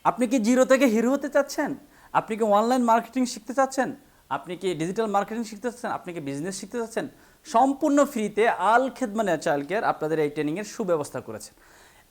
আপনি কি জিরো থেকে হিরো হতে চাচ্ছেন? আপনি কি অনলাইন মার্কেটিং শিখতে চাচ্ছেন? আপনি কি ডিজিটাল মার্কেটিং শিখতে চাচ্ছেন? আপনি কি বিজনেস শিখতে চাচ্ছেন? সম্পূর্ণ ফ্রিতে আল খেদমা ন্যাচারাল কেয়ার আপনাদের এই ট্রেনিংয়ের সুব্যবস্থা করেছে।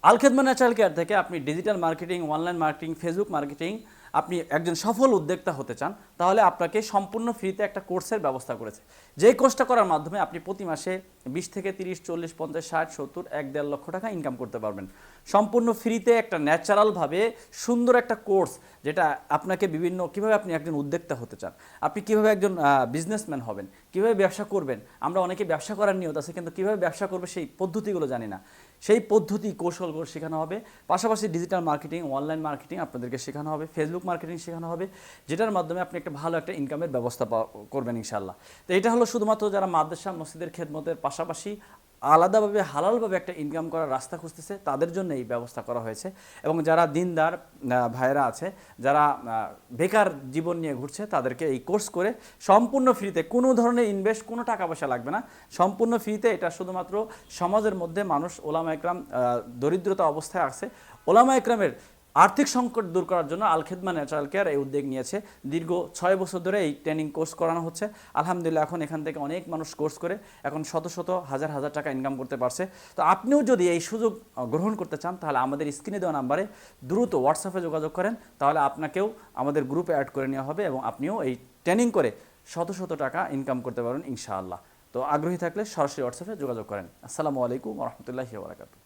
আল খেদমা ন্যাচারাল কেয়ার থেকে আপনি digital marketing, online marketing, Facebook marketing, আপনি একজন সফল উদ্যোক্তা হতে চান, তাহলে আপনাকে সম্পূর্ণ ফ্রিতে একটা কোর্সের ব্যবস্থা করেছে। যেই কোর্সটা করার মাধ্যমে আপনি প্রতি মাসে 20 থেকে 30, 40, 50, 60, 70, 1-1.5 লক্ষ টাকা ইনকাম করতে পারবেন। সম্পূর্ণ ফ্রিতে একটা ন্যাচারালভাবে সুন্দর একটা কোর্স, যেটা আপনাকে বিভিন্ন কীভাবে আপনি একজন উদ্যোক্তা হতে চান, আপনি কীভাবে একজন বিজনেসম্যান হবেন, কীভাবে ব্যবসা করবেন। আমরা অনেকে ব্যবসা করার নিয়ত আছে, কিন্তু কীভাবে ব্যবসা করবে সেই পদ্ধতিগুলো জানি না। সেই পদ্ধতি কৌশলগুলো শেখানো হবে। পাশাপাশি ডিজিটাল মার্কেটিং, অনলাইন মার্কেটিং আপনাদেরকে শেখানো হবে, ফেসবুক মার্কেটিং শেখানো হবে, যেটার মাধ্যমে আপনি একটা ভালো একটা ইনকামের ব্যবস্থা করবেন ইনশাআল্লাহ। তো এটা হলো শুধুমাত্র যারা মাদ্রাসা মসজিদের খেদমতের পাশাপাশি আলাদাভাবে হালালভাবে একটা ইনকাম করার রাস্তা খুঁজতেছে, তাদের জন্য এই ব্যবস্থা করা হয়েছে। এবং যারা দিনদার ভাইয়েরা আছে, যারা বেকার জীবন নিয়ে ঘুরছে, তাদেরকে এই কোর্স করে সম্পূর্ণ ফ্রিতে, কোনো ধরনের ইনভেস্ট, কোনো টাকা পয়সা লাগবে না, সম্পূর্ণ ফ্রিতে। এটা শুধুমাত্র সমাজের মধ্যে মানুষ, ওলামা একরাম দরিদ্রতা অবস্থায় আছে, ওলামা একরামের আর্থিক সংকট দূর করার জন্য আল খেদমা ন্যাচারাল কেয়ার এই উদ্যোগ নিয়েছে। দীর্ঘ 6 বছর ধরে এই ট্রেনিং কোর্স করানো হচ্ছে। আলহামদুলিল্লাহ এখন এখান থেকে অনেক মানুষ কোর্স করে এখন শত শত হাজার হাজার টাকা ইনকাম করতে পারছে। তো আপনিও যদি এই সুযোগ গ্রহণ করতে চান, তাহলে আমাদের স্ক্রিনে দেওয়া নাম্বারে দ্রুত হোয়াটসঅ্যাপে যোগাযোগ করেন, তাহলে আপনাকেও আমাদের গ্রুপে অ্যাড করে নেওয়া হবে এবং আপনিও এই ট্রেনিং করে শত শত টাকা ইনকাম করতে পারবেন ইনশাআল্লাহ। তো আগ্রহী থাকলে সরাসরি হোয়াটসঅ্যাপে যোগাযোগ করেন। আসসালামু আলাইকুম ওয়া রাহমাতুল্লাহি ওয়া বারাকাতুহু।